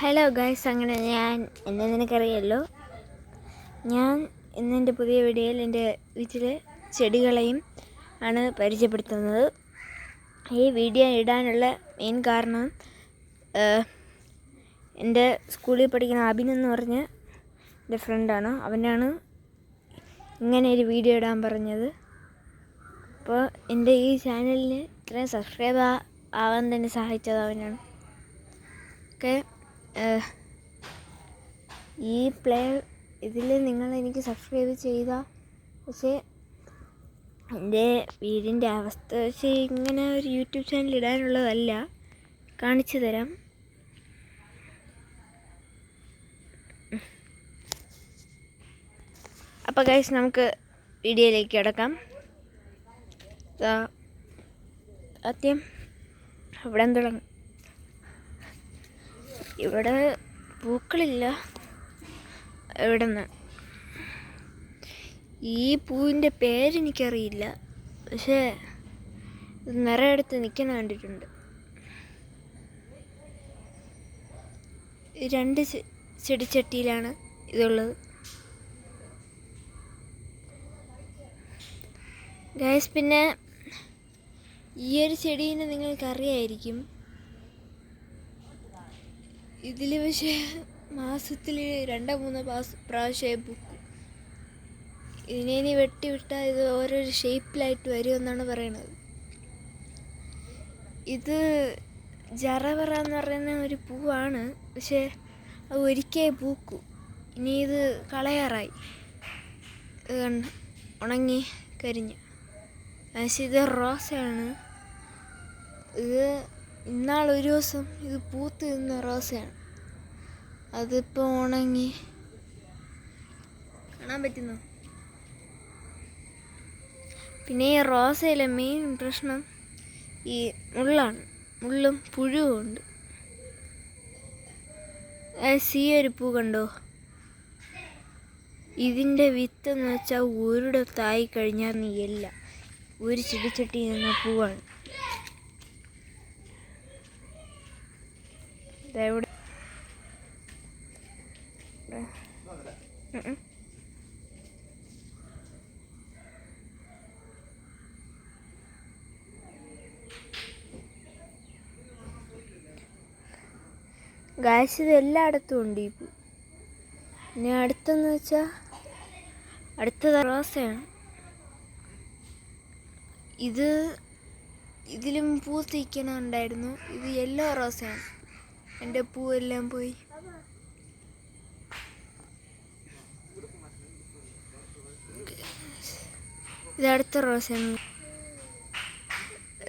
Hello guys, അങ്ങനെ എന്നെ നിനക്കറിയാമല്ലോ. ഞാൻ ഇന്നെൻ്റെ പുതിയ വീഡിയോയിൽ എൻ്റെ വീട്ടിലെ ചെടികളെയും ആണ് പരിചയപ്പെടുത്തുന്നത്. ഈ വീഡിയോ ഇടാനുള്ള മെയിൻ കാരണം എൻ്റെ സ്കൂളിൽ പഠിക്കുന്ന അബിൻ എന്ന് പറഞ്ഞ എൻ്റെ ഫ്രണ്ടാണ്. അവനാണ് ഇങ്ങനെ ഒരു വീഡിയോ ഇടാൻ പറഞ്ഞത്. അപ്പോൾ എൻ്റെ ഈ ചാനലിന് ഇത്രയും സബ്സ്ക്രൈബ് ആവാൻ തന്നെ സഹായിച്ചത് അവനാണ്. ഓക്കെ, ഈ ഇതിൽ നിങ്ങൾ എനിക്ക് സബ്സ്ക്രൈബ് ചെയ്താൽ, പക്ഷേ എൻ്റെ വീടിൻ്റെ അവസ്ഥ വെച്ച് ഇങ്ങനെ ഒരു യൂട്യൂബ് ചാനൽ ഇടാനുള്ളതല്ല. കാണിച്ചു തരാം. അപ്പോൾ ഗൈസ്, നമുക്ക് വീഡിയോയിലേക്ക് കിടക്കാം. ആദ്യം ഇവിടെ തുടങ്ങും. ഇവിടെ പൂക്കളില്ല. ഇവിടെ നിന്ന് ഈ പൂവിൻ്റെ പേരെനിക്കറിയില്ല, പക്ഷേ ഇത് നിറയെടുത്ത് നിൽക്കുന്ന കണ്ടിട്ടുണ്ട്. 2 ചെടിച്ചട്ടിയിലാണ് ഇതുള്ളത്. ഗൈസ്, പിന്നെ ഈ ഒരു ചെടീനെ നിങ്ങൾക്കറിയായിരിക്കും. ഇതിൽ പക്ഷേ മാസത്തിൽ 2-3 പ്രാവശ്യം പൂക്കും. ഇതിനെ വെട്ടിവിട്ടാൽ ഇത് ഓരോരോ ഷേപ്പിലായിട്ട് വരുമെന്നാണ് പറയണത്. ഇത് ജറവറ എന്ന് പറയുന്ന ഒരു പൂവാണ്, പക്ഷേ അത് ഒരിക്കൽ പൂക്കും. ഇനി ഇത് കളയാറായി, ഉണങ്ങി കരിഞ്ഞു. പക്ഷേ ഇത് റോസയാണ്. ഇത് ഇന്നാളൊരു ദിവസം ഇത് പൂത്ത് നിന്ന റോസയാണ്. അതിപ്പോൾ ഉണങ്ങി. കാണാൻ പറ്റുന്നു. പിന്നെ ഈ റോസയിലെ മെയിൻ പ്രശ്നം ഈ മുള്ളാണ്. മുള്ളും പുഴുവും ഉണ്ട്. ഈ ഒരു പൂ കണ്ടോ? ഇതിൻ്റെ വിത്തെന്ന് വെച്ചാൽ ഒരിടത്തായി കഴിഞ്ഞാൽ നീയല്ല, ഒരു ചെടിച്ചട്ടി നിന്ന പൂവാണ്. ഇതെവിടെ? ഗായ്സ്, ഇത് എല്ലായിടത്തും ഉണ്ട് ഈ പൂ. പിന്നെ അടുത്തെന്ന് വെച്ചാൽ അടുത്തത് റോസയാണ്. ഇതിലും പൂത്തിരിക്കണുണ്ടായിരുന്നു. ഇത് യെല്ലോ റോസയാണ്. എൻ്റെ പൂവെല്ലാം പോയി. ഇത് അടുത്ത റോസയാണ്,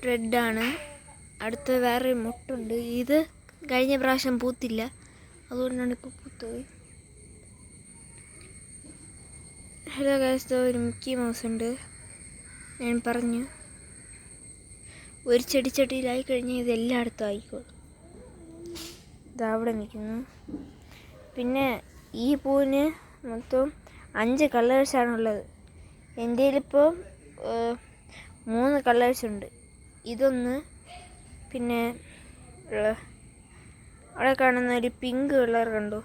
റെഡാണ്. അടുത്ത വേറെ മുട്ടുണ്ട്. ഇത് കഴിഞ്ഞ പ്രാവശ്യം പൂത്തില്ല, അതുകൊണ്ടാണ് ഇപ്പോൾ പൂത്തത്. ഹലോ ഗൈസ്, ഒരു മിക്കി മൗസ് ഉണ്ട്. ഞാൻ പറഞ്ഞു, ഒരു ചെടിച്ചട്ടിയിലായി കഴിഞ്ഞാൽ ഇത് എല്ലായിടത്തും ആയിക്കോളും. ഇതവിടെ നിൽക്കുന്നു. പിന്നെ ഈ പൂവിന് മൊത്തം 5 കളേഴ്സാണുള്ളത്. എൻ്റെ കയ്യിലിപ്പോൾ 3 കളേഴ്സ് ഉണ്ട്. ഇതൊന്ന്, പിന്നെ അവിടെ കാണുന്ന ഒരു പിങ്ക് കളർ കണ്ടോ?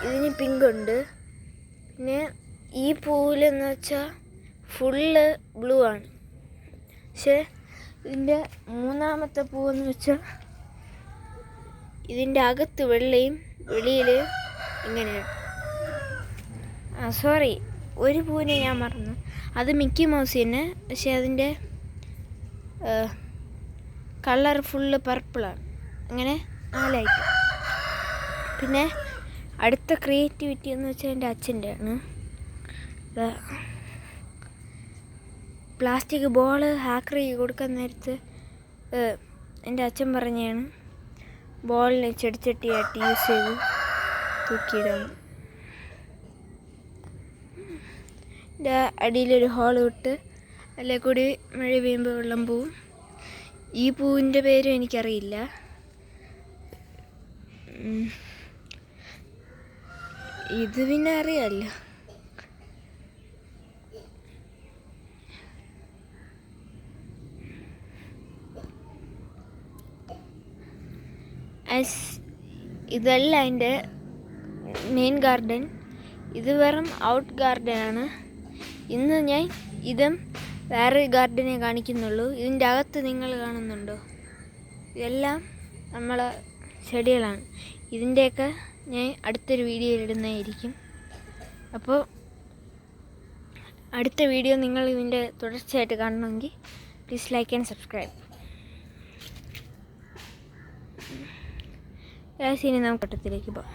ഇതിന് പിങ്ക് ഉണ്ട്. പിന്നെ ഈ പൂവിലെന്ന് വെച്ചാൽ ഫുള്ള് ബ്ലൂ ആണ്. പക്ഷേ ഇതിൻ്റെ മൂന്നാമത്തെ പൂവെന്ന് വെച്ചാൽ ഇതിൻ്റെ അകത്ത് വെള്ളയും വെളിയിൽ ഇങ്ങനെയാണ്. സോറി, ഒരു പൂവിനെ ഞാൻ മറന്നു. അത് മിക്കി മൗസ് തന്നെ, പക്ഷേ അതിൻ്റെ കളർ ഫുള്ള് പർപ്പിളാണ്. അങ്ങനെ 4 ഐറ്റം. പിന്നെ അടുത്ത ക്രിയേറ്റിവിറ്റി എന്ന് വെച്ചാൽ എൻ്റെ അച്ഛൻ്റെ ആണ്. പ്ലാസ്റ്റിക് ബോൾ ഹാക്കറിക്ക് കൊടുക്കാൻ നേരത്ത് എൻ്റെ അച്ഛൻ പറഞ്ഞാണ് ബോളിനെ ചെടിച്ചട്ടിയായിട്ട് യൂസ് ചെയ്ത് തൂക്കിയിടാൻ. ഇതിൻ്റെ അടിയിലൊരു ഹോൾ വിട്ട് അതിലെ കൂടി മഴ പെയ്യുമ്പോൾ വെള്ളം പോവും. ഈ പൂവിൻ്റെ പേരും എനിക്കറിയില്ല. ഇത് പിന്നെ അറിയാമല്ലോ. ഇതല്ല എൻ്റെ മെയിൻ ഗാർഡൻ, ഇത് വെറും ഔട്ട് ഗാർഡനാണ്. ഇന്ന് ഞാൻ ഇതും വേറൊരു ഗാർഡനെ കാണിക്കുന്നുള്ളൂ. ഇതിൻ്റെ അകത്ത് നിങ്ങൾ കാണുന്നുണ്ടോ? ഇതെല്ലാം നമ്മളെ ചെടികളാണ്. ഇതിൻ്റെയൊക്കെ ഞാൻ അടുത്തൊരു വീഡിയോയിൽ ഇടുന്നതായിരിക്കും. അപ്പോൾ അടുത്ത വീഡിയോ നിങ്ങൾ ഇതിൻ്റെ തുടർച്ചയായിട്ട് കാണണമെങ്കിൽ പ്ലീസ് ലൈക്ക് ആൻഡ് സബ്സ്ക്രൈബ്. ഇനി നമുക്ക് ഘട്ടത്തിലേക്ക് പോകാം.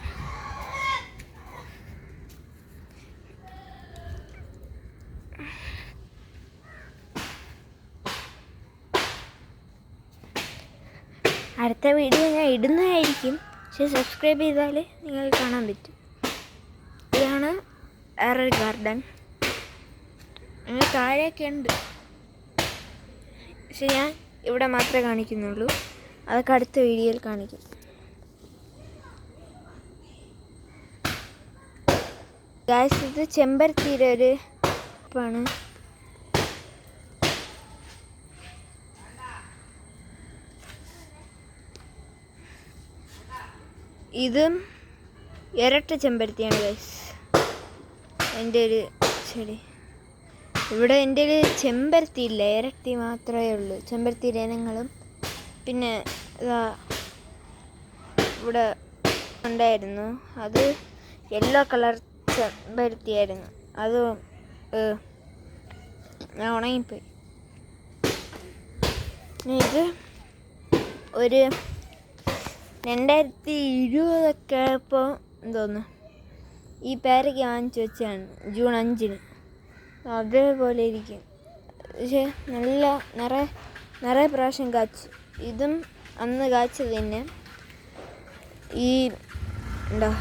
അടുത്ത വീഡിയോ ഞാൻ ഇടുന്നതായിരിക്കും, പക്ഷെ സബ്സ്ക്രൈബ് ചെയ്താൽ നിങ്ങൾക്ക് കാണാൻ പറ്റും. ഇതാണ് വേറൊരു ഗാർഡൻ. അങ്ങനെ താഴെയൊക്കെ ഉണ്ട്, പക്ഷെ ഞാൻ ഇവിടെ മാത്രമേ കാണിക്കുന്നുള്ളൂ. അതൊക്കെ അടുത്ത വീഡിയോയിൽ കാണിക്കും. ഗായ്സ്, ഇത് ചെമ്പരത്തിയുടെ ഒരു ആണ്. ഇതും ഇരട്ട ചെമ്പരത്തിയാണ് ഗൈസ്, എൻ്റെ ഒരു ചെടി. ഇവിടെ എൻ്റെ ഒരു ചെമ്പരത്തി ഇല്ല, ഇരട്ടി മാത്രമേ ഉള്ളൂ. ചെമ്പരത്തിയുടെ ഇനങ്ങളും പിന്നെ ഇതാ ഇവിടെ ഉണ്ടായിരുന്നു, അത് യെല്ലോ കളർ ചെമ്പരത്തിയായിരുന്നു. അത് ഞാൻ ഉണങ്ങിപ്പോയി. ഇത് ഒരു 2020 ആയപ്പോൾ എന്തോന്നു ഈ പേരയ്ക്ക് വാങ്ങിച്ചു വെച്ചാണ്, ജൂൺ 5-ന്. അതേപോലെ ഇരിക്കും, പക്ഷേ നിറയെ പ്രാവശ്യം കാച്ചു. ഇതും അന്ന് കാച്ചത് തന്നെ. ഈ എന്താ,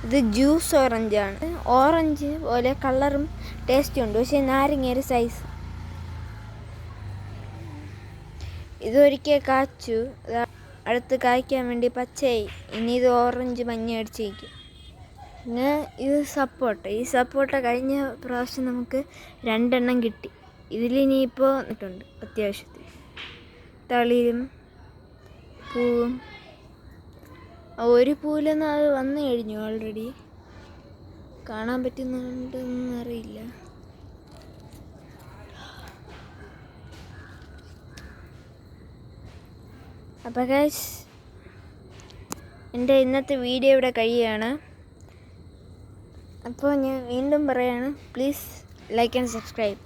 ഇത് ജ്യൂസ് ഓറഞ്ചാണ്. ഓറഞ്ച് പോലെ കളറും ടേസ്റ്റും ഉണ്ട്, പക്ഷേ നാരങ്ങയൊരു സൈസ്. ഇതൊരിക്കൽ കാച്ചു, അടുത്ത് കായ്ക്കാൻ വേണ്ടി പച്ചയായി. ഇനി ഇത് ഓറഞ്ച് മഞ്ഞ അടിച്ചിരിക്കും. പിന്നെ ഇത് സപ്പോട്ട. ഈ സപ്പോട്ട കഴിഞ്ഞ പ്രാവശ്യം നമുക്ക് 2 എണ്ണം കിട്ടി. ഇതിലിനിയിപ്പോൾ ഇട്ടുണ്ട് അത്യാവശ്യത്തിൽ തളിരും പൂവും. ഒരു പൂവിലൊന്നും അത് വന്നു കഴിഞ്ഞു ഓൾറെഡി. കാണാൻ പറ്റുന്നുണ്ടെന്ന് അറിയില്ല. അപ്പോൾ ഗൈസ്, എൻ്റെ ഇന്നത്തെ വീഡിയോ ഇവിടെ കഴിയുകയാണ്. അപ്പോൾ ഞാൻ വീണ്ടും പറയാണ്, പ്ലീസ് ലൈക്ക് ആൻഡ് സബ്സ്ക്രൈബ്.